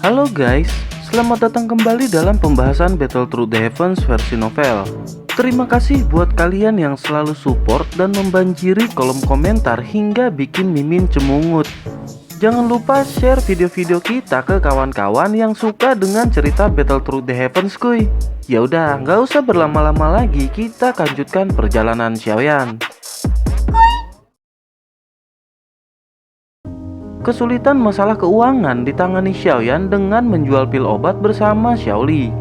Halo guys, selamat datang kembali dalam pembahasan Battle Through the Heavens versi novel. Terima kasih buat kalian yang selalu support dan membanjiri kolom komentar hingga bikin Mimin cemungut. Jangan lupa share video-video kita ke kawan-kawan yang suka dengan cerita Battle Through the Heavens kuy. Yaudah, nggak usah berlama-lama lagi, kita lanjutkan perjalanan Xiaoyan. Kesulitan masalah keuangan ditangani Xiaoyan dengan menjual pil obat bersama Xiaoli.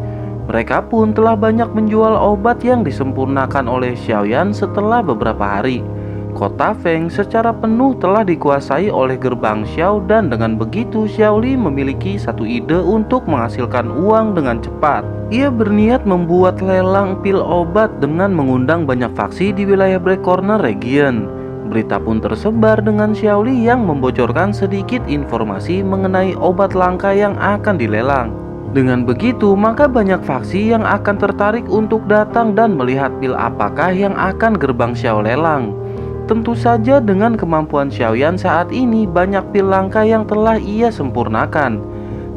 Mereka pun telah banyak menjual obat yang disempurnakan oleh Xiaoyan setelah beberapa hari. Kota Feng secara penuh telah dikuasai oleh gerbang Xiao dan dengan begitu Xiaoli memiliki satu ide untuk menghasilkan uang dengan cepat. Ia berniat membuat lelang pil obat dengan mengundang banyak faksi di wilayah Black Corner Region. Berita pun tersebar dengan Xiaoli yang membocorkan sedikit informasi mengenai obat langka yang akan dilelang. Dengan begitu, maka banyak faksi yang akan tertarik untuk datang dan melihat pil apakah yang akan gerbang Xiao lelang. Tentu saja dengan kemampuan Xiaoyan saat ini banyak pil langka yang telah ia sempurnakan.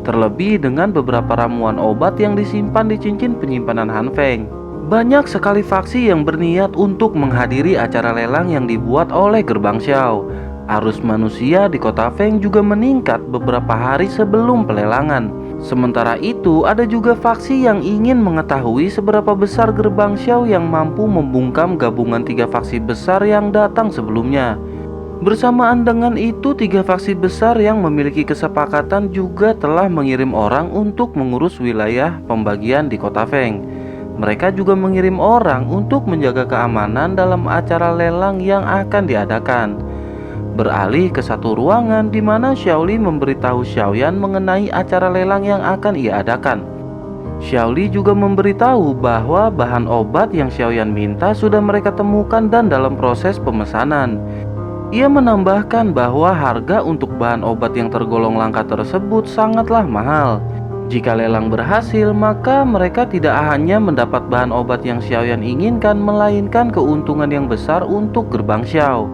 Terlebih dengan beberapa ramuan obat yang disimpan di cincin penyimpanan Han Feng. Banyak sekali faksi yang berniat untuk menghadiri acara lelang yang dibuat oleh gerbang Xiao. Arus manusia di kota Feng juga meningkat beberapa hari sebelum pelelangan. Sementara itu, ada juga faksi yang ingin mengetahui seberapa besar gerbang Xiao yang mampu membungkam gabungan tiga faksi besar yang datang sebelumnya. Bersamaan dengan itu, tiga faksi besar yang memiliki kesepakatan juga telah mengirim orang untuk mengurus wilayah pembagian di kota Feng. Mereka juga mengirim orang untuk menjaga keamanan dalam acara lelang yang akan diadakan. Beralih ke satu ruangan di mana Xiaoli memberitahu Xiaoyan mengenai acara lelang yang akan ia adakan. Xiaoli juga memberitahu bahwa bahan obat yang Xiaoyan minta sudah mereka temukan dan dalam proses pemesanan. Ia menambahkan bahwa harga untuk bahan obat yang tergolong langka tersebut sangatlah mahal. Jika lelang berhasil, maka mereka tidak hanya mendapat bahan obat yang Xiaoyan inginkan, melainkan keuntungan yang besar untuk gerbang Xiao.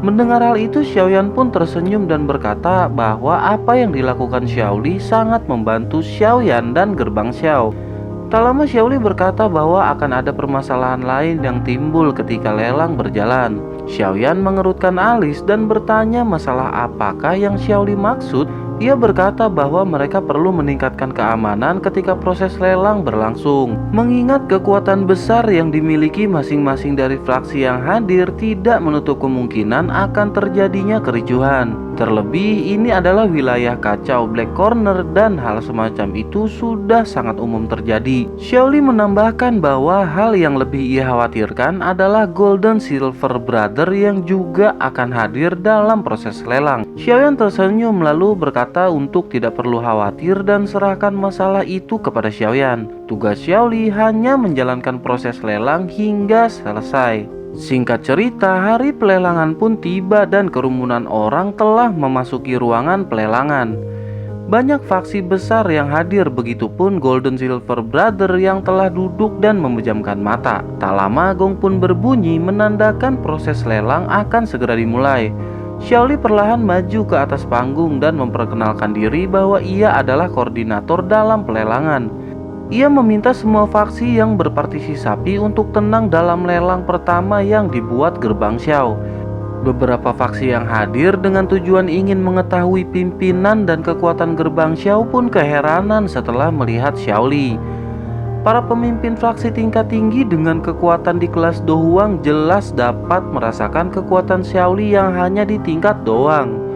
Mendengar hal itu, Xiaoyan pun tersenyum dan berkata bahwa apa yang dilakukan Xiaoli sangat membantu Xiaoyan dan gerbang Xiao. Tak lama Xiaoli berkata bahwa akan ada permasalahan lain yang timbul ketika lelang berjalan. Xiaoyan mengerutkan alis dan bertanya masalah apakah yang Xiaoli maksud. Ia berkata bahwa mereka perlu meningkatkan keamanan ketika proses lelang berlangsung. Mengingat kekuatan besar yang dimiliki masing-masing dari fraksi yang hadir tidak menutup kemungkinan akan terjadinya kericuhan. Terlebih ini adalah wilayah kacau Black Corner dan hal semacam itu sudah sangat umum terjadi. Xiaoli menambahkan bahwa hal yang lebih ia khawatirkan adalah Golden Silver Brother yang juga akan hadir dalam proses lelang. Xiaoyan tersenyum lalu berkata untuk tidak perlu khawatir dan serahkan masalah itu kepada Xiaoyan. Tugas Xiaoli hanya menjalankan proses lelang hingga selesai. Singkat cerita, hari pelelangan pun tiba dan kerumunan orang telah memasuki ruangan pelelangan. Banyak faksi besar yang hadir, begitupun Golden Silver Brother yang telah duduk dan memejamkan mata. Tak lama gong pun berbunyi menandakan proses lelang akan segera dimulai. Xiaoli perlahan maju ke atas panggung dan memperkenalkan diri bahwa ia adalah koordinator dalam pelelangan. Ia meminta semua faksi yang berpartisipasi untuk tenang dalam lelang pertama yang dibuat gerbang Xiao. Beberapa faksi yang hadir dengan tujuan ingin mengetahui pimpinan dan kekuatan gerbang Xiao pun keheranan setelah melihat Xiaoli. Para pemimpin fraksi tingkat tinggi dengan kekuatan di kelas Do Huang jelas dapat merasakan kekuatan Xiaoli yang hanya di tingkat doang.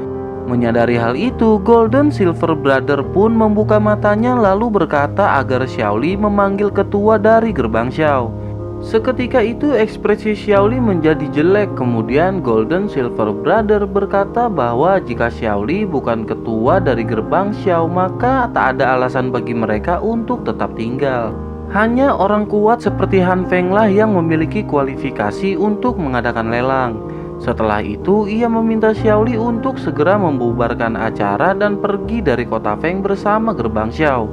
Menyadari hal itu, Golden Silver Brother pun membuka matanya lalu berkata agar Xiaoli memanggil ketua dari gerbang Xiao. Seketika itu ekspresi Xiaoli menjadi jelek. Kemudian Golden Silver Brother berkata bahwa jika Xiaoli bukan ketua dari gerbang Xiao, maka tak ada alasan bagi mereka untuk tetap tinggal. Hanya orang kuat seperti Han Feng lah yang memiliki kualifikasi untuk mengadakan lelang. Setelah itu, ia meminta Xiaoli untuk segera membubarkan acara dan pergi dari kota Feng bersama gerbang Xiao.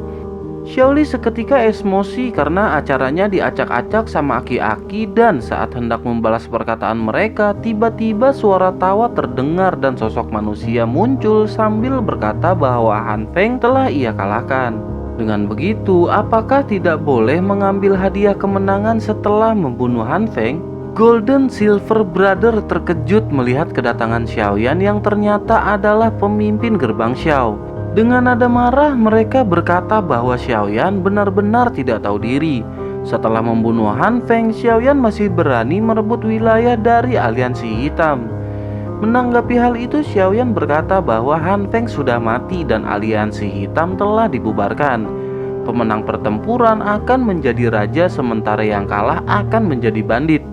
Xiaoli seketika emosi karena acaranya diacak-acak sama aki-aki, dan saat hendak membalas perkataan mereka, tiba-tiba suara tawa terdengar dan sosok manusia muncul sambil berkata bahwa Han Feng telah ia kalahkan. Dengan begitu, apakah tidak boleh mengambil hadiah kemenangan setelah membunuh Han Feng? Golden Silver Brother terkejut melihat kedatangan Xiaoyan yang ternyata adalah pemimpin gerbang Xiao. Dengan nada marah, mereka berkata bahwa Xiaoyan benar-benar tidak tahu diri. Setelah membunuh Han Feng, Xiaoyan masih berani merebut wilayah dari aliansi hitam. Menanggapi hal itu, Xiaoyan berkata bahwa Han Feng sudah mati dan aliansi hitam telah dibubarkan. Pemenang pertempuran akan menjadi raja, sementara yang kalah akan menjadi bandit.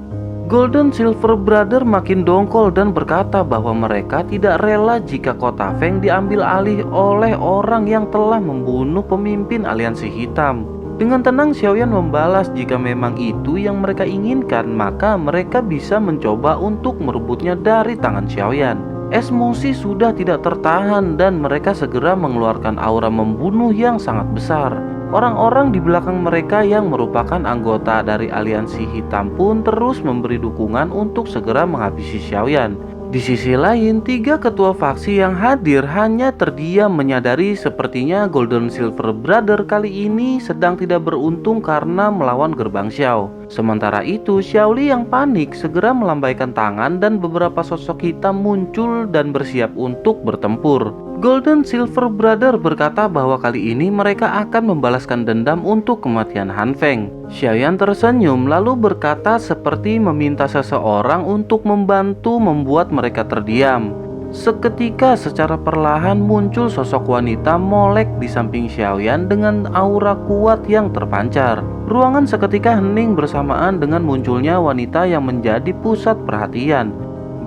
Golden Silver Brother makin dongkol dan berkata bahwa mereka tidak rela jika kota Feng diambil alih oleh orang yang telah membunuh pemimpin aliansi hitam. Dengan tenang, Xiaoyan membalas jika memang itu yang mereka inginkan, maka mereka bisa mencoba untuk merebutnya dari tangan Xiaoyan. Emosi sudah tidak tertahan dan mereka segera mengeluarkan aura membunuh yang sangat besar. Orang-orang di belakang mereka yang merupakan anggota dari aliansi hitam pun terus memberi dukungan untuk segera menghabisi Xiaoyan. Di sisi lain, 3 ketua faksi yang hadir hanya terdiam menyadari sepertinya Golden Silver Brother kali ini sedang tidak beruntung karena melawan gerbang Xiao. Sementara itu, Xiaoli yang panik segera melambaikan tangan dan beberapa sosok hitam muncul dan bersiap untuk bertempur. Golden Silver Brother berkata bahwa kali ini mereka akan membalaskan dendam untuk kematian Han Feng. Xiaoyan tersenyum lalu berkata seperti meminta seseorang untuk membantu membuat mereka terdiam. Seketika secara perlahan muncul sosok wanita molek di samping Xiaoyan dengan aura kuat yang terpancar. Ruangan seketika hening bersamaan dengan munculnya wanita yang menjadi pusat perhatian.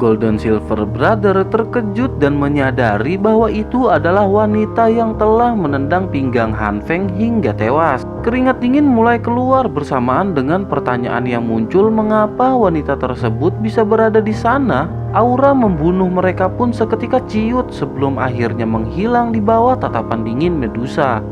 Golden Silver Brother terkejut dan menyadari bahwa itu adalah wanita yang telah menendang pinggang Han Feng hingga tewas. Keringat dingin mulai keluar bersamaan dengan pertanyaan yang muncul, mengapa wanita tersebut bisa berada di sana? Aura membunuh mereka pun seketika ciut sebelum akhirnya menghilang di bawah tatapan dingin Medusa.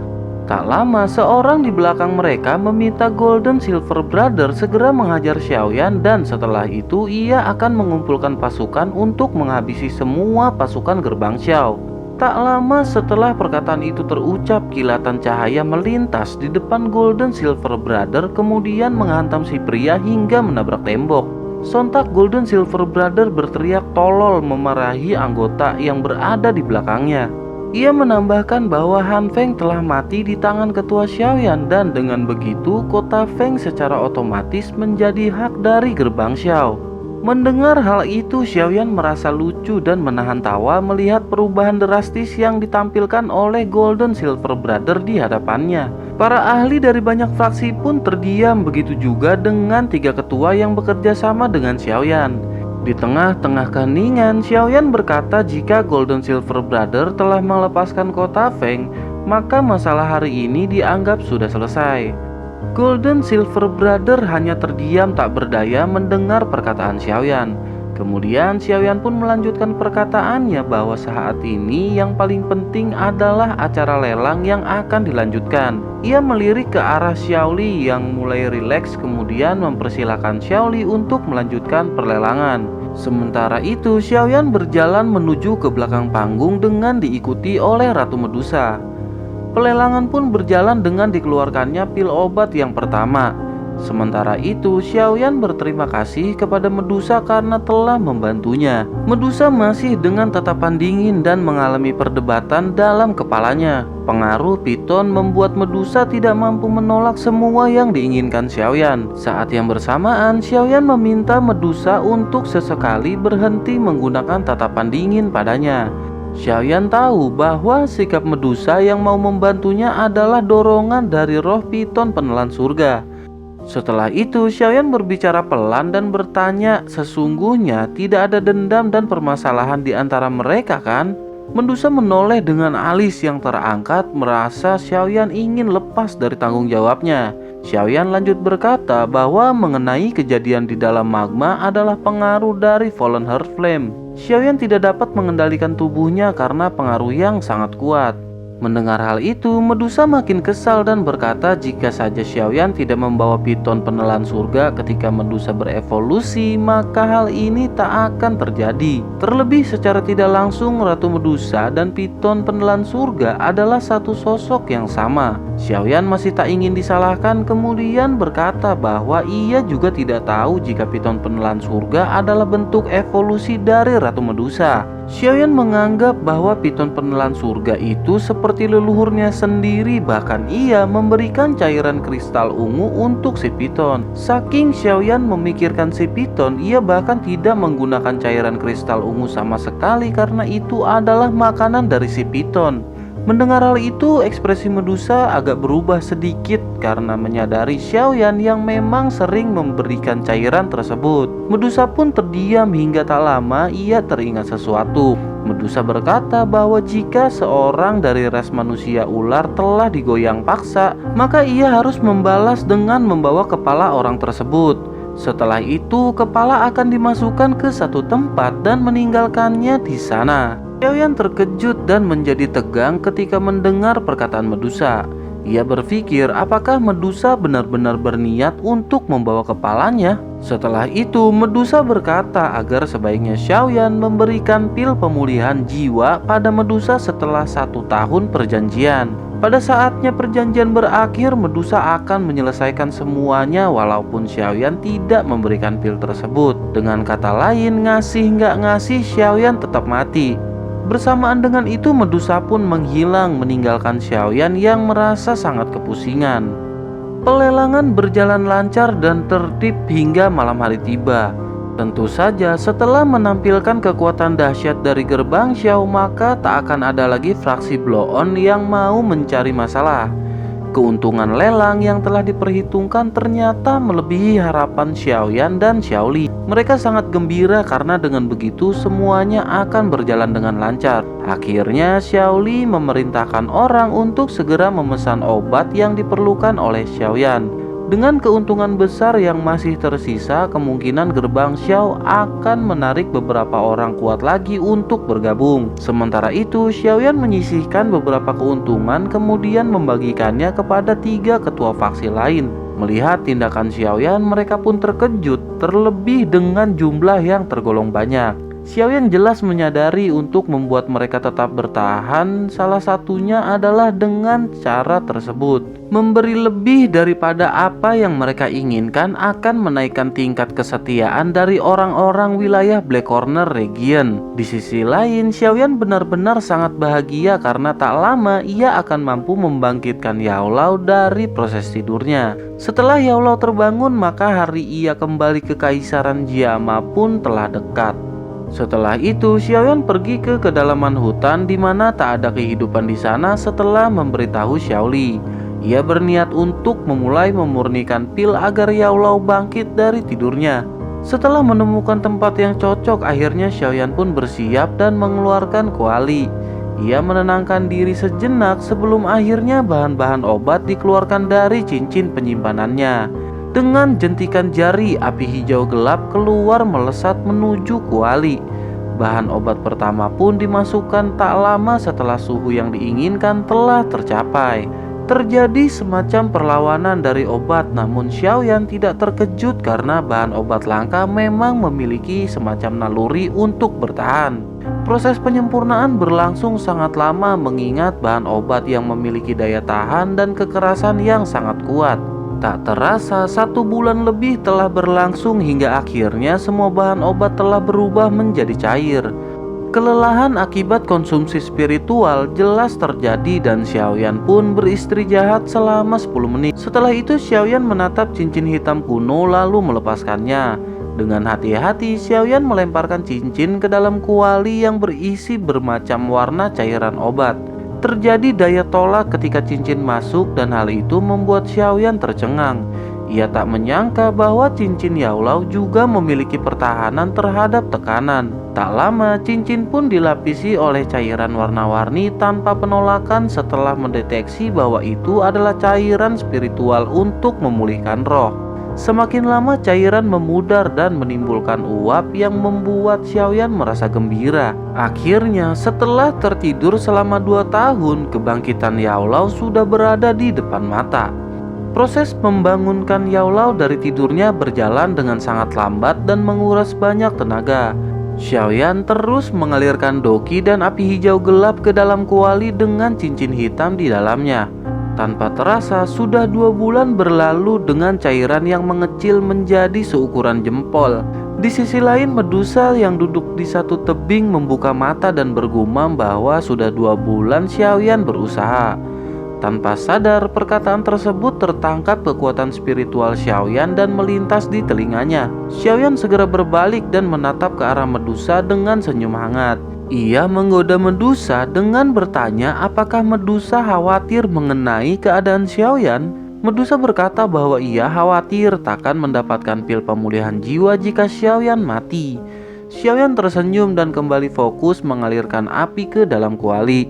Tak lama, seorang di belakang mereka meminta Golden Silver Brother segera menghajar Xiaoyan, dan setelah itu ia akan mengumpulkan pasukan untuk menghabisi semua pasukan gerbang Xiao. Tak lama setelah perkataan itu terucap, kilatan cahaya melintas di depan Golden Silver Brother kemudian menghantam si pria hingga menabrak tembok. Sontak Golden Silver Brother berteriak tolol memarahi anggota yang berada di belakangnya. Ia menambahkan bahwa Han Feng telah mati di tangan ketua Xiaoyan, dan dengan begitu kota Feng secara otomatis menjadi hak dari gerbang Xiao. Mendengar hal itu, Xiaoyan merasa lucu dan menahan tawa melihat perubahan drastis yang ditampilkan oleh Golden Silver Brother di hadapannya. Para ahli dari banyak fraksi pun terdiam, begitu juga dengan 3 ketua yang bekerja sama dengan Xiaoyan. Di tengah-tengah keheningan, Xiaoyan berkata jika Golden Silver Brother telah melepaskan kota Feng, maka masalah hari ini dianggap sudah selesai. Golden Silver Brother hanya terdiam tak berdaya mendengar perkataan Xiaoyan. Kemudian Xiaoyan pun melanjutkan perkataannya bahwa saat ini yang paling penting adalah acara lelang yang akan dilanjutkan. Ia melirik ke arah Xiaoli yang mulai rileks, kemudian mempersilahkan Xiaoli untuk melanjutkan perlelangan. Sementara itu, Xiaoyan berjalan menuju ke belakang panggung dengan diikuti oleh Ratu Medusa. Pelelangan pun berjalan dengan dikeluarkannya pil obat yang pertama. Sementara itu, Xiaoyan berterima kasih kepada Medusa karena telah membantunya. Medusa masih dengan tatapan dingin dan mengalami perdebatan dalam kepalanya. Pengaruh piton membuat Medusa tidak mampu menolak semua yang diinginkan Xiaoyan. Saat yang bersamaan, Xiaoyan meminta Medusa untuk sesekali berhenti menggunakan tatapan dingin padanya. Xiaoyan tahu bahwa sikap Medusa yang mau membantunya adalah dorongan dari roh piton penelan surga. Setelah itu, Xiaoyan berbicara pelan dan bertanya, sesungguhnya tidak ada dendam dan permasalahan di antara mereka kan? Medusa menoleh dengan alis yang terangkat, merasa Xiaoyan ingin lepas dari tanggung jawabnya. Xiaoyan lanjut berkata bahwa mengenai kejadian di dalam magma adalah pengaruh dari Fallen Heart Flame. Xiaoyan tidak dapat mengendalikan tubuhnya karena pengaruh yang sangat kuat. Mendengar hal itu, Medusa makin kesal dan berkata jika saja Xiaoyan tidak membawa piton penelan surga ketika Medusa berevolusi, maka hal ini tak akan terjadi. Terlebih secara tidak langsung, Ratu Medusa dan piton penelan surga adalah satu sosok yang sama. Xiaoyan masih tak ingin disalahkan, kemudian berkata bahwa ia juga tidak tahu jika piton penelan surga adalah bentuk evolusi dari Ratu Medusa. Xiaoyan menganggap bahwa piton penelan surga itu seperti leluhurnya sendiri, bahkan ia memberikan cairan kristal ungu untuk si piton. Saking Xiaoyan memikirkan si piton, ia bahkan tidak menggunakan cairan kristal ungu sama sekali karena itu adalah makanan dari si piton. Mendengar hal itu, ekspresi Medusa agak berubah sedikit karena menyadari Xiaoyan yang memang sering memberikan cairan tersebut. Medusa pun terdiam hingga tak lama ia teringat sesuatu. Medusa berkata bahwa jika seorang dari ras manusia ular telah digoyang paksa, maka ia harus membalas dengan membawa kepala orang tersebut. Setelah itu, kepala akan dimasukkan ke satu tempat dan meninggalkannya di sana. Xiaoyan terkejut dan menjadi tegang ketika mendengar perkataan Medusa. Ia berpikir apakah Medusa benar-benar berniat untuk membawa kepalanya. Setelah itu, Medusa berkata agar sebaiknya Xiaoyan memberikan pil pemulihan jiwa pada Medusa setelah 1 tahun perjanjian. Pada saatnya perjanjian berakhir, Medusa akan menyelesaikan semuanya walaupun Xiaoyan tidak memberikan pil tersebut. Dengan kata lain, ngasih nggak ngasih, Xiaoyan tetap mati. Bersamaan dengan itu, Medusa pun menghilang meninggalkan Xiaoyan yang merasa sangat kepusingan. Pelelangan berjalan lancar dan tertib hingga malam hari tiba. Tentu saja setelah menampilkan kekuatan dahsyat dari gerbang Xiao, maka tak akan ada lagi fraksi blow-on yang mau mencari masalah. Keuntungan lelang yang telah diperhitungkan ternyata melebihi harapan Xiaoyan dan Xiaoli. Mereka sangat gembira karena dengan begitu semuanya akan berjalan dengan lancar. Akhirnya Xiaoli memerintahkan orang untuk segera memesan obat yang diperlukan oleh Xiaoyan. Dengan keuntungan besar yang masih tersisa, kemungkinan gerbang Xiao akan menarik beberapa orang kuat lagi untuk bergabung. Sementara itu, Xiaoyan menyisihkan beberapa keuntungan kemudian membagikannya kepada 3 ketua faksi lain. Melihat tindakan Xiaoyan, mereka pun terkejut, terlebih dengan jumlah yang tergolong banyak. Xiaoyan jelas menyadari untuk membuat mereka tetap bertahan, salah satunya adalah dengan cara tersebut. Memberi lebih daripada apa yang mereka inginkan akan menaikkan tingkat kesetiaan dari orang-orang wilayah Black Corner Region. Di sisi lain, Xiaoyan benar-benar sangat bahagia karena tak lama ia akan mampu membangkitkan Yao Lao dari proses tidurnya. Setelah Yao Lao terbangun, maka hari ia kembali ke Kaisaran Jiama pun telah dekat. Setelah itu, Xiaoyan pergi ke kedalaman hutan di mana tak ada kehidupan di sana setelah memberitahu Xiaoli. Ia berniat untuk memulai memurnikan pil agar Yao Lao bangkit dari tidurnya. Setelah menemukan tempat yang cocok, akhirnya Xiaoyan pun bersiap dan mengeluarkan kuali. Ia menenangkan diri sejenak sebelum akhirnya bahan-bahan obat dikeluarkan dari cincin penyimpanannya. Dengan jentikan jari, api hijau gelap keluar melesat menuju kuali. Bahan obat pertama pun dimasukkan tak lama setelah suhu yang diinginkan telah tercapai. Terjadi semacam perlawanan dari obat, namun Xiaoyan tidak terkejut karena bahan obat langka memang memiliki semacam naluri untuk bertahan. Proses penyempurnaan berlangsung sangat lama mengingat bahan obat yang memiliki daya tahan dan kekerasan yang sangat kuat. Tak terasa 1 bulan lebih telah berlangsung hingga akhirnya semua bahan obat telah berubah menjadi cair. Kelelahan akibat konsumsi spiritual jelas terjadi dan Xiaoyan pun beristri jahat selama 10 menit. Setelah itu Xiaoyan menatap cincin hitam kuno lalu melepaskannya. Dengan hati-hati Xiaoyan melemparkan cincin ke dalam kuali yang berisi bermacam warna cairan obat. Terjadi daya tolak ketika cincin masuk dan hal itu membuat Xiaoyan tercengang. Ia tak menyangka bahwa cincin Yao Lao juga memiliki pertahanan terhadap tekanan. Tak lama cincin pun dilapisi oleh cairan warna-warni tanpa penolakan setelah mendeteksi bahwa itu adalah cairan spiritual untuk memulihkan roh. Semakin lama cairan memudar dan menimbulkan uap yang membuat Xiaoyan merasa gembira. Akhirnya setelah tertidur selama 2 tahun, kebangkitan Yao Lao sudah berada di depan mata. Proses membangunkan Yao Lao dari tidurnya berjalan dengan sangat lambat dan menguras banyak tenaga. Xiaoyan terus mengalirkan doki dan api hijau gelap ke dalam kuali dengan cincin hitam di dalamnya. Tanpa terasa sudah 2 bulan berlalu dengan cairan yang mengecil menjadi seukuran jempol. Di sisi lain, Medusa yang duduk di satu tebing membuka mata dan bergumam bahwa sudah 2 bulan Xiaoyan berusaha. Tanpa sadar, perkataan tersebut tertangkap kekuatan spiritual Xiaoyan dan melintas di telinganya. Xiaoyan segera berbalik dan menatap ke arah Medusa dengan senyum hangat. Ia menggoda Medusa dengan bertanya apakah Medusa khawatir mengenai keadaan Xiaoyan. Medusa berkata bahwa ia khawatir takkan mendapatkan pil pemulihan jiwa jika Xiaoyan mati. Xiaoyan tersenyum dan kembali fokus mengalirkan api ke dalam kuali.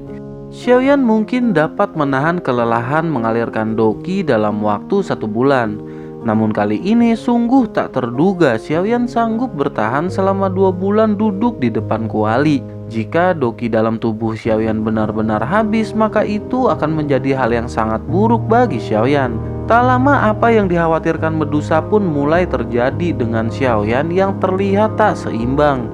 Xiaoyan mungkin dapat menahan kelelahan mengalirkan doki dalam waktu 1 bulan. Namun kali ini sungguh tak terduga Xiaoyan sanggup bertahan selama 2 bulan duduk di depan kuali. Jika doki dalam tubuh Xiaoyan benar-benar habis, maka itu akan menjadi hal yang sangat buruk bagi Xiaoyan. Tak lama apa yang dikhawatirkan Medusa pun mulai terjadi dengan Xiaoyan yang terlihat tak seimbang.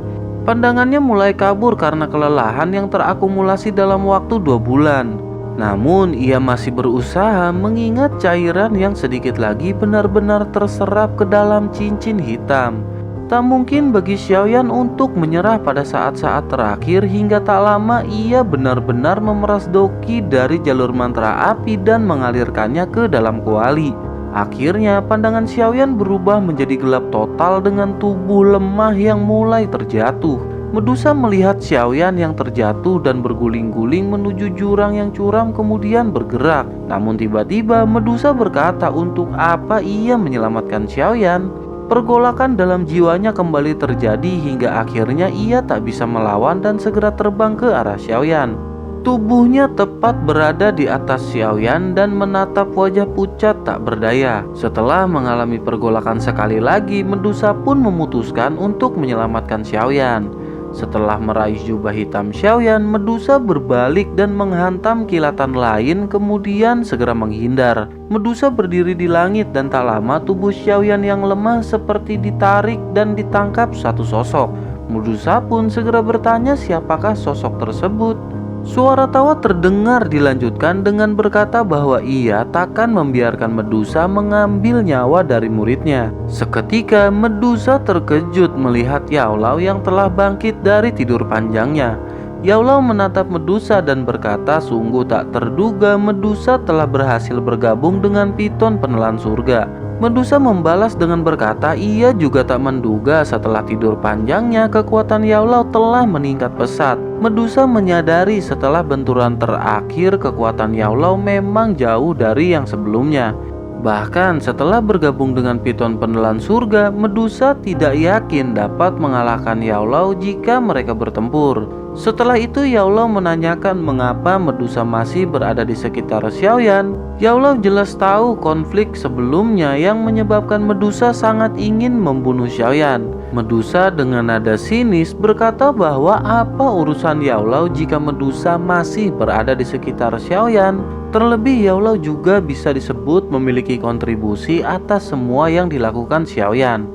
Pandangannya mulai kabur karena kelelahan yang terakumulasi dalam waktu 2 bulan. Namun ia masih berusaha mengingat cairan yang sedikit lagi benar-benar terserap ke dalam cincin hitam. Tak mungkin bagi Xiaoyan untuk menyerah pada saat-saat terakhir. Hingga tak lama ia benar-benar memeras doki dari jalur mantra api dan mengalirkannya ke dalam kuali. Akhirnya pandangan Xiaoyan berubah menjadi gelap total dengan tubuh lemah yang mulai terjatuh. Medusa melihat Xiaoyan yang terjatuh dan berguling-guling menuju jurang yang curam kemudian bergerak. Namun tiba-tiba Medusa berkata untuk apa ia menyelamatkan Xiaoyan. Pergolakan dalam jiwanya kembali terjadi hingga akhirnya ia tak bisa melawan dan segera terbang ke arah Xiaoyan. Tubuhnya tepat berada di atas Xiaoyan dan menatap wajah pucat tak berdaya. Setelah mengalami pergolakan sekali lagi, Medusa pun memutuskan untuk menyelamatkan Xiaoyan. Setelah meraih jubah hitam Xiaoyan, Medusa berbalik dan menghantam kilatan lain kemudian segera menghindar. Medusa berdiri di langit dan tak lama tubuh Xiaoyan yang lemah seperti ditarik dan ditangkap satu sosok. Medusa pun segera bertanya siapakah sosok tersebut. Suara tawa terdengar dilanjutkan dengan berkata bahwa ia takkan membiarkan Medusa mengambil nyawa dari muridnya. Seketika Medusa terkejut melihat Yao Lao yang telah bangkit dari tidur panjangnya. Yao Lao menatap Medusa dan berkata sungguh tak terduga Medusa telah berhasil bergabung dengan Piton penelan surga. Medusa membalas dengan berkata ia juga tak menduga setelah tidur panjangnya kekuatan Yao Lao telah meningkat pesat. Medusa menyadari setelah benturan terakhir kekuatan Yao Lao memang jauh dari yang sebelumnya. Bahkan setelah bergabung dengan Piton penelan surga, Medusa tidak yakin dapat mengalahkan Yao Lao jika mereka bertempur. Setelah itu Yao Lao menanyakan mengapa Medusa masih berada di sekitar Xiaoyan. Yao Lao jelas tahu konflik sebelumnya yang menyebabkan Medusa sangat ingin membunuh Xiaoyan. Medusa dengan nada sinis berkata bahwa apa urusan Yao Lao jika Medusa masih berada di sekitar Xiaoyan. Terlebih Yao Lao juga bisa disebut memiliki kontribusi atas semua yang dilakukan Xiaoyan.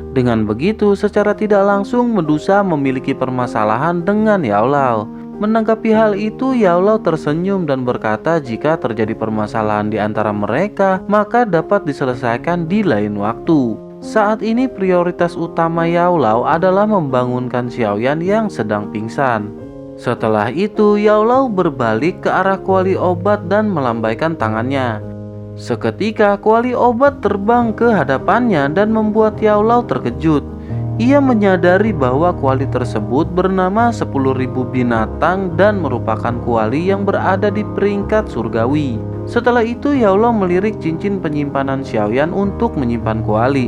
Dengan begitu, secara tidak langsung Medusa memiliki permasalahan dengan Yao Lao. Menanggapi hal itu, Yao Lao tersenyum dan berkata jika terjadi permasalahan di antara mereka, maka dapat diselesaikan di lain waktu. Saat ini prioritas utama Yao Lao adalah membangunkan Xiaoyan yang sedang pingsan. Setelah itu, Yao Lao berbalik ke arah kuali obat dan melambaikan tangannya. Seketika kuali obat terbang ke hadapannya dan membuat Yao Lao terkejut. Ia menyadari bahwa kuali tersebut bernama 10.000 binatang dan merupakan kuali yang berada di peringkat surgawi. Setelah itu Yao Lao melirik cincin penyimpanan Xiaoyan untuk menyimpan kuali.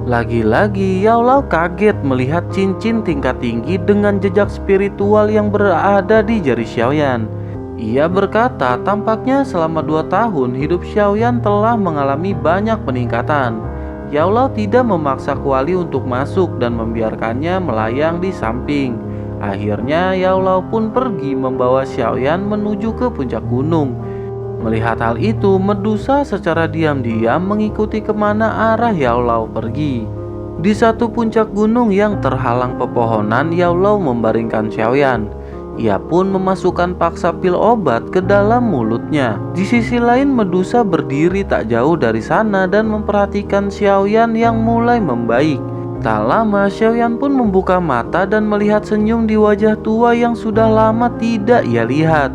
Lagi-lagi Yao Lao kaget melihat cincin tingkat tinggi dengan jejak spiritual yang berada di jari Xiaoyan. Ia berkata tampaknya selama 2 tahun hidup Xiaoyan telah mengalami banyak peningkatan. Yao Lao tidak memaksa Kuali untuk masuk dan membiarkannya melayang di samping. Akhirnya Yao Lao pun pergi membawa Xiaoyan menuju ke puncak gunung. Melihat hal itu, Medusa secara diam-diam mengikuti kemana arah Yao Lao pergi. Di satu puncak gunung yang terhalang pepohonan, Yao Lao membaringkan Xiaoyan. Ia pun memasukkan paksa pil obat ke dalam mulutnya. Di sisi lain, Medusa berdiri tak jauh dari sana dan memperhatikan Xiaoyan yang mulai membaik. Tak lama, Xiaoyan pun membuka mata dan melihat senyum di wajah tua yang sudah lama tidak ia lihat.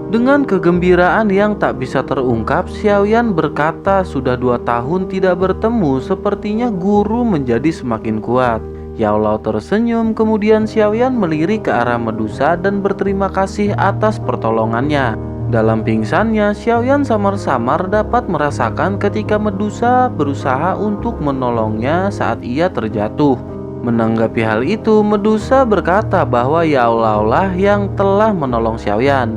Dengan kegembiraan yang tak bisa terungkap, Xiaoyan berkata sudah 2 tahun tidak bertemu, sepertinya guru menjadi semakin kuat. Yao Lao tersenyum, kemudian Xiaoyan melirik ke arah Medusa dan berterima kasih atas pertolongannya. Dalam pingsannya, Xiaoyan samar-samar dapat merasakan ketika Medusa berusaha untuk menolongnya saat ia terjatuh. Menanggapi hal itu, Medusa berkata bahwa Yao Lao lah yang telah menolong Xiaoyan.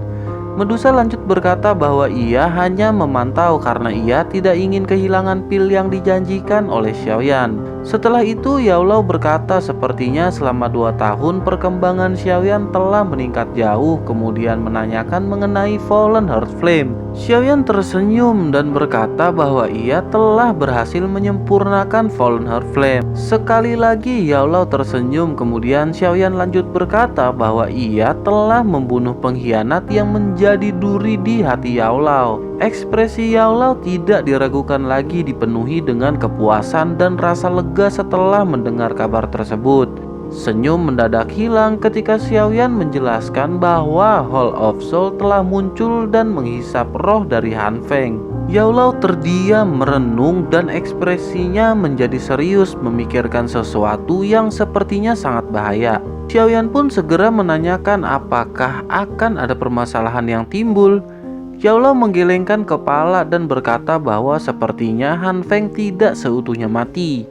Medusa lanjut berkata bahwa ia hanya memantau karena ia tidak ingin kehilangan pil yang dijanjikan oleh Xiaoyan. Setelah itu, Yao Lao berkata sepertinya selama 2 tahun perkembangan Xiaoyan telah meningkat jauh, kemudian menanyakan mengenai Fallen Heart Flame. Xiaoyan tersenyum dan berkata bahwa ia telah berhasil menyempurnakan Fallen Heart Flame. Sekali lagi Yao Lao tersenyum, kemudian Xiaoyan lanjut berkata bahwa ia telah membunuh pengkhianat yang menjadi duri di hati Yao Lao. Ekspresi Yao Lao tidak diragukan lagi, dipenuhi dengan kepuasan dan rasa lega setelah mendengar kabar tersebut. Senyum mendadak hilang ketika Xiaoyan menjelaskan bahwa Hall of Soul telah muncul dan menghisap roh dari Han Feng. Yao Lao terdiam merenung dan ekspresinya menjadi serius, memikirkan sesuatu yang sepertinya sangat bahaya. Xiaoyan pun segera menanyakan apakah akan ada permasalahan yang timbul. Yao Lao menggelengkan kepala dan berkata bahwa sepertinya Han Feng tidak seutuhnya mati.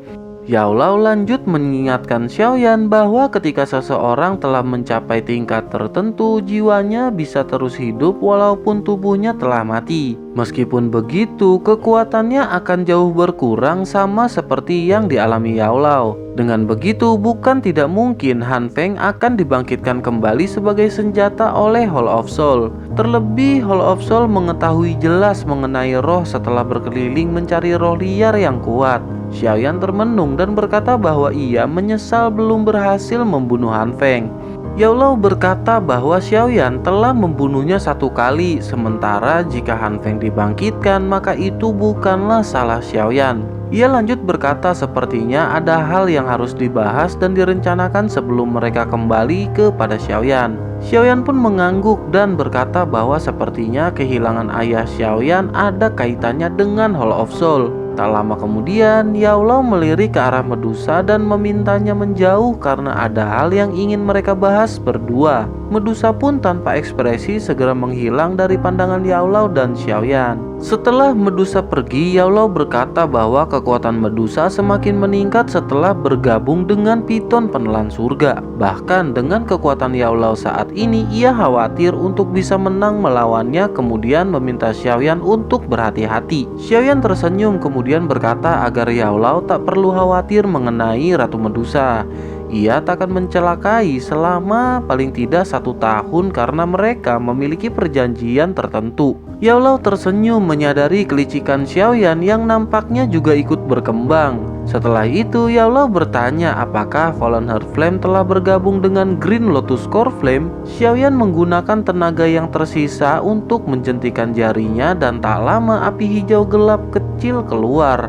Yao Lao lanjut mengingatkan Xiaoyan bahwa ketika seseorang telah mencapai tingkat tertentu, jiwanya bisa terus hidup walaupun tubuhnya telah mati. Meskipun begitu, kekuatannya akan jauh berkurang sama seperti yang dialami Yao Lao. Dengan begitu, bukan tidak mungkin Han Feng akan dibangkitkan kembali sebagai senjata oleh Hall of Soul. Terlebih, Hall of Soul mengetahui jelas mengenai roh setelah berkeliling mencari roh liar yang kuat. Xiaoyan termenung dan berkata bahwa ia menyesal belum berhasil membunuh Han Feng. Yao Lao berkata bahwa Xiaoyan telah membunuhnya 1 kali, sementara jika Han Feng dibangkitkan maka itu bukanlah salah Xiaoyan. Ia lanjut berkata sepertinya ada hal yang harus dibahas dan direncanakan sebelum mereka kembali kepada Xiaoyan. Xiaoyan pun mengangguk dan berkata bahwa sepertinya kehilangan ayah Xiaoyan ada kaitannya dengan Hall of Soul. Tak lama kemudian, Yao Lao melirik ke arah Medusa dan memintanya menjauh karena ada hal yang ingin mereka bahas berdua. Medusa pun tanpa ekspresi segera menghilang dari pandangan Yao Lao dan Xiaoyan. Setelah Medusa pergi, Yao Lao berkata bahwa kekuatan Medusa semakin meningkat setelah bergabung dengan Piton Penelan Surga. Bahkan dengan kekuatan Yao Lao saat ini, ia khawatir untuk bisa menang melawannya, kemudian meminta Xiaoyan untuk berhati-hati. Xiaoyan tersenyum kemudian berkata agar Yao Lao tak perlu khawatir mengenai Ratu Medusa. Ia tak akan mencelakai selama paling tidak 1 tahun karena mereka memiliki perjanjian tertentu. Yao Lao tersenyum menyadari kelicikan Xiaoyan yang nampaknya juga ikut berkembang. Setelah itu, Yao Lao bertanya apakah Fallen Heart Flame telah bergabung dengan Green Lotus Core Flame. Xiaoyan menggunakan tenaga yang tersisa untuk menjentikan jarinya dan tak lama api hijau gelap kecil keluar.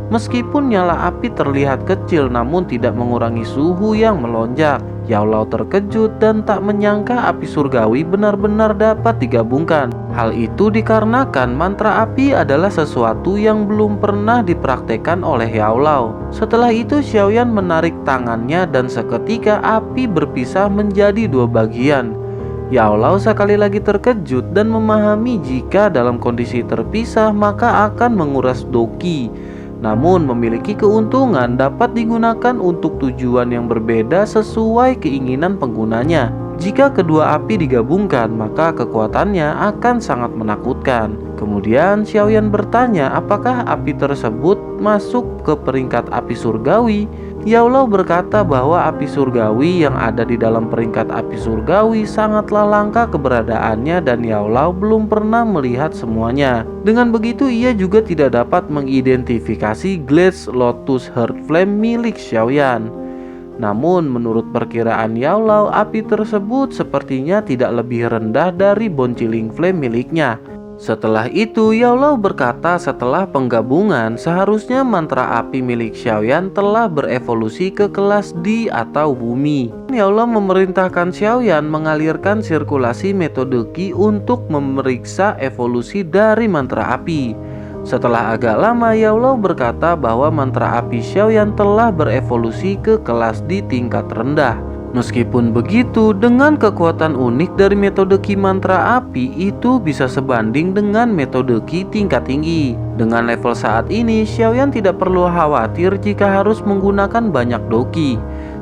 Meskipun nyala api terlihat kecil namun tidak mengurangi suhu yang melonjak. Yao Lao terkejut dan tak menyangka api surgawi benar-benar dapat digabungkan. Hal itu dikarenakan mantra api adalah sesuatu yang belum pernah dipraktekkan oleh Yao Lao. Setelah itu Xiaoyan menarik tangannya dan seketika api berpisah menjadi 2 bagian. Yao Lao sekali lagi terkejut dan memahami jika dalam kondisi terpisah maka akan menguras doki. Namun memiliki keuntungan dapat digunakan untuk tujuan yang berbeda sesuai keinginan penggunanya. Jika kedua api digabungkan maka kekuatannya akan sangat menakutkan. Kemudian Xiaoyan bertanya apakah api tersebut masuk ke peringkat api surgawi, Yao berkata bahwa api surgawi yang ada di dalam peringkat api surgawi sangatlah langka keberadaannya dan Yao belum pernah melihat semuanya. Dengan begitu ia juga tidak dapat mengidentifikasi Glazed Lotus Heart Flame milik Xiaoyan. Namun menurut perkiraan Yao api tersebut sepertinya tidak lebih rendah dari Bonciling Flame miliknya. Setelah itu, Yao berkata setelah penggabungan, seharusnya mantra api milik Xiaoyan telah berevolusi ke kelas di atau bumi. Yao memerintahkan Xiaoyan mengalirkan sirkulasi metode Qi untuk memeriksa evolusi dari mantra api. Setelah agak lama, Yao berkata bahwa mantra api Xiaoyan telah berevolusi ke kelas di tingkat rendah. Meskipun begitu, dengan kekuatan unik dari metode Qi mantra api itu bisa sebanding dengan metode Qi tingkat tinggi. Dengan level saat ini, Xiaoyan tidak perlu khawatir jika harus menggunakan banyak doki.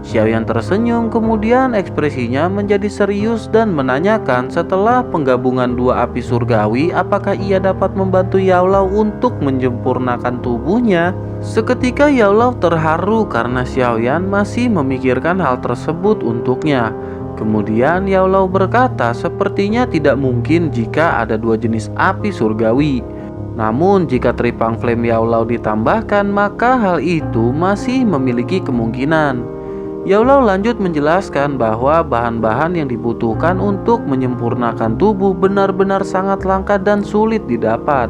Xiaoyan tersenyum, kemudian ekspresinya menjadi serius dan menanyakan setelah penggabungan dua api surgawi apakah ia dapat membantu Yao untuk menyempurnakan tubuhnya. Seketika Yao terharu karena Xiaoyan masih memikirkan hal tersebut untuknya. Kemudian Yao berkata sepertinya tidak mungkin jika ada dua jenis api surgawi. Namun jika Tripang Flame Yao ditambahkan, maka hal itu masih memiliki kemungkinan. Yao lanjut menjelaskan bahwa bahan-bahan yang dibutuhkan untuk menyempurnakan tubuh benar-benar sangat langka dan sulit didapat.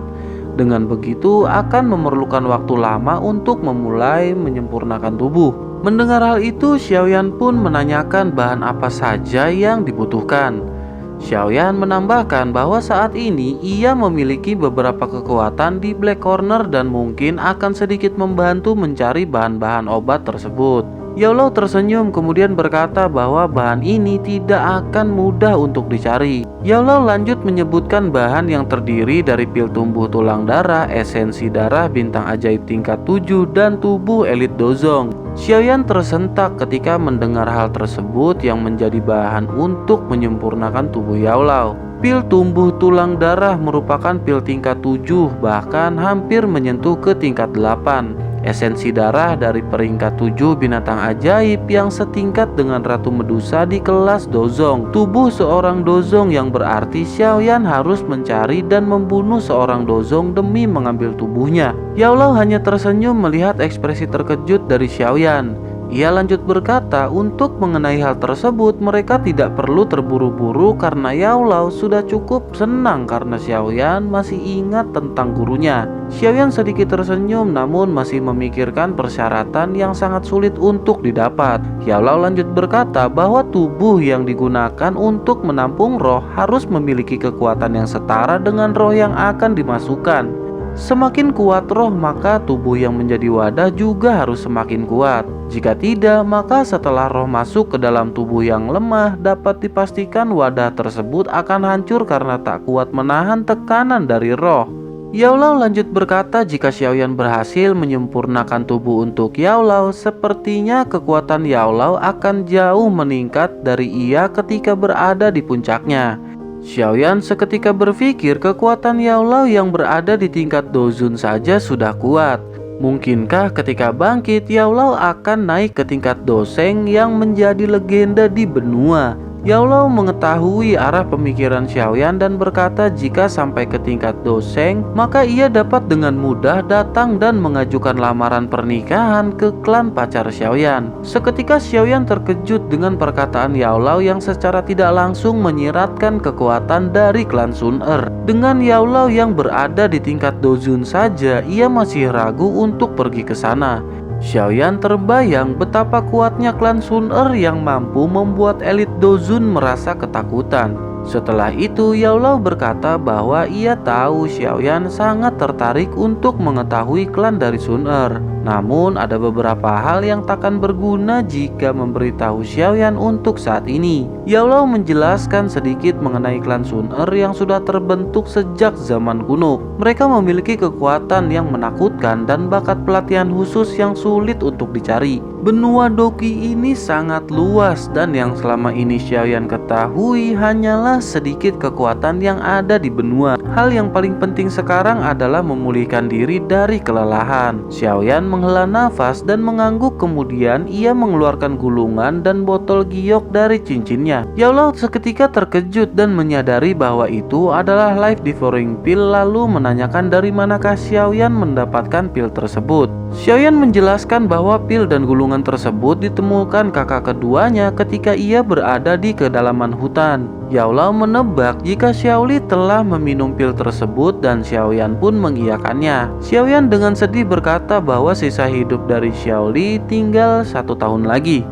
Dengan begitu akan memerlukan waktu lama untuk memulai menyempurnakan tubuh. Mendengar hal itu, Xiaoyan pun menanyakan bahan apa saja yang dibutuhkan. Xiaoyan menambahkan bahwa saat ini ia memiliki beberapa kekuatan di Black Corner dan mungkin akan sedikit membantu mencari bahan-bahan obat tersebut. Yao tersenyum kemudian berkata bahwa bahan ini tidak akan mudah untuk dicari. Yao lanjut menyebutkan bahan yang terdiri dari pil tumbuh tulang darah, esensi darah, bintang ajaib tingkat 7, dan tubuh elit dozong. Xiaoyan tersentak ketika mendengar hal tersebut yang menjadi bahan untuk menyempurnakan tubuh Yao. Pil tumbuh tulang darah merupakan pil tingkat 7, bahkan hampir menyentuh ke tingkat 8. Esensi darah dari peringkat 7 binatang ajaib yang setingkat dengan Ratu Medusa di kelas dozong. Tubuh seorang dozong yang berarti Xiaoyan harus mencari dan membunuh seorang dozong demi mengambil tubuhnya. Yao hanya tersenyum melihat ekspresi terkejut dari Xiaoyan. Ia lanjut berkata untuk mengenai hal tersebut mereka tidak perlu terburu-buru karena Yao sudah cukup senang karena Xiaoyan masih ingat tentang gurunya. Xiaoyan sedikit tersenyum namun masih memikirkan persyaratan yang sangat sulit untuk didapat. Yao lanjut berkata bahwa tubuh yang digunakan untuk menampung roh harus memiliki kekuatan yang setara dengan roh yang akan dimasukkan. Semakin kuat roh, maka tubuh yang menjadi wadah juga harus semakin kuat. Jika tidak, maka setelah roh masuk ke dalam tubuh yang lemah, dapat dipastikan wadah tersebut akan hancur karena tak kuat menahan tekanan dari roh. Yao lanjut berkata jika Xiaoyan berhasil menyempurnakan tubuh untuk Yao, sepertinya kekuatan Yao akan jauh meningkat dari ia ketika berada di puncaknya. Xiaoyan seketika berpikir kekuatan Yao yang berada di tingkat dozun saja sudah kuat. Mungkinkah ketika bangkit Yao akan naik ke tingkat doseng yang menjadi legenda di benua? Yao mengetahui arah pemikiran Xiaoyan dan berkata jika sampai ke tingkat doseng maka ia dapat dengan mudah datang dan mengajukan lamaran pernikahan ke klan pacar Xiaoyan. Seketika Xiaoyan terkejut dengan perkataan Yao yang secara tidak langsung menyiratkan kekuatan dari klan Sun Er. Dengan Yao yang berada di tingkat dozun saja ia masih ragu untuk pergi ke sana. Xiaoyan terbayang betapa kuatnya klan Sun Er yang mampu membuat elit dozun merasa ketakutan. Setelah itu Yao berkata bahwa ia tahu Xiaoyan sangat tertarik untuk mengetahui klan dari Sun Er. Namun ada beberapa hal yang takkan berguna jika memberitahu Xiaoyan untuk saat ini. Yao menjelaskan sedikit mengenai klan Sun Er yang sudah terbentuk sejak zaman kuno. Mereka memiliki kekuatan yang menakutkan dan bakat pelatihan khusus yang sulit untuk dicari. Benua Doki ini sangat luas dan yang selama ini Xiaoyan ketahui hanyalah sedikit kekuatan yang ada di benua. Hal yang paling penting sekarang adalah memulihkan diri dari kelelahan. Xiaoyan menghela nafas dan mengangguk, kemudian ia mengeluarkan gulungan dan botol giok dari cincinnya. Yao seketika terkejut dan menyadari bahwa itu adalah life devouring pill, lalu menanyakan dari manakah Xiaoyan mendapatkan pil tersebut. Xiaoyan menjelaskan bahwa pil dan gulungan tersebut ditemukan kakak keduanya ketika ia berada di kedalaman hutan. Yao menebak jika Xiaoli telah meminum pil tersebut dan Xiaoyan pun mengiyakannya. Xiaoyan dengan sedih berkata bahwa sisa hidup dari Xiaoli tinggal 1 tahun lagi.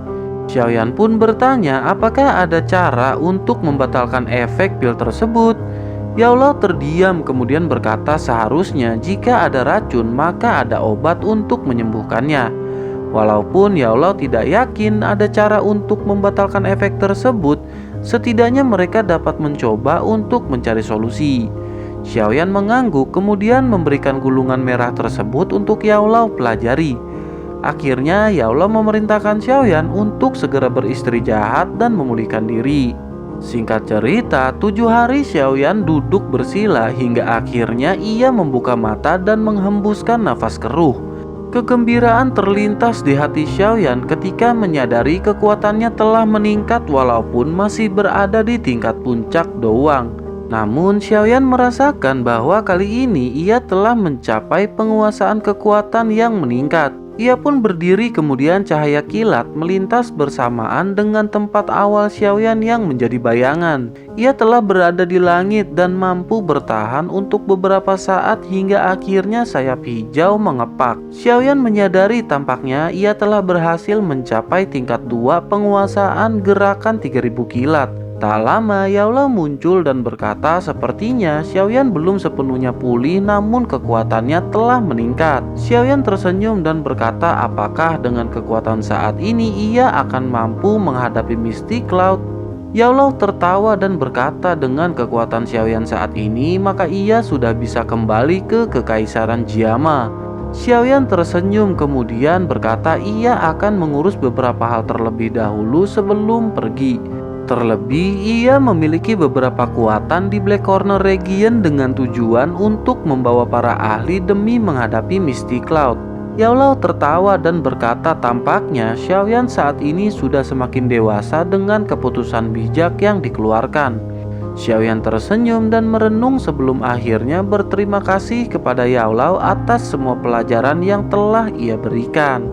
Xiaoyan pun bertanya apakah ada cara untuk membatalkan efek pil tersebut. Yao terdiam kemudian berkata seharusnya jika ada racun maka ada obat untuk menyembuhkannya. Walaupun Yao tidak yakin ada cara untuk membatalkan efek tersebut, setidaknya mereka dapat mencoba untuk mencari solusi. Xiaoyan mengangguk kemudian memberikan gulungan merah tersebut untuk Yao pelajari. Akhirnya Yao memerintahkan Xiaoyan untuk segera beristri jahat dan memulihkan diri. Singkat cerita, 7 hari Xiaoyan duduk bersila hingga akhirnya ia membuka mata dan menghembuskan nafas keruh. Kegembiraan terlintas di hati Xiaoyan ketika menyadari kekuatannya telah meningkat walaupun masih berada di tingkat puncak doang. Namun Xiaoyan merasakan bahwa kali ini ia telah mencapai penguasaan kekuatan yang meningkat. Ia pun berdiri kemudian cahaya kilat melintas bersamaan dengan tempat awal Xiaoyan yang menjadi bayangan. Ia telah berada di langit dan mampu bertahan untuk beberapa saat hingga akhirnya sayap hijau mengepak. Xiaoyan menyadari tampaknya ia telah berhasil mencapai tingkat 2 penguasaan gerakan 3000 kilat. Tak lama Yao muncul dan berkata sepertinya Xiaoyan belum sepenuhnya pulih namun kekuatannya telah meningkat. Xiaoyan tersenyum dan berkata apakah dengan kekuatan saat ini ia akan mampu menghadapi Mystic Cloud. Yao tertawa dan berkata dengan kekuatan Xiaoyan saat ini maka ia sudah bisa kembali ke kekaisaran Jiama. Xiaoyan tersenyum kemudian berkata ia akan mengurus beberapa hal terlebih dahulu sebelum pergi. Terlebih, ia memiliki beberapa kekuatan di Black Corner Region dengan tujuan untuk membawa para ahli demi menghadapi Mystic Cloud. Yao tertawa dan berkata tampaknya Xiaoyan saat ini sudah semakin dewasa dengan keputusan bijak yang dikeluarkan. Xiaoyan tersenyum dan merenung sebelum akhirnya berterima kasih kepada Yao atas semua pelajaran yang telah ia berikan.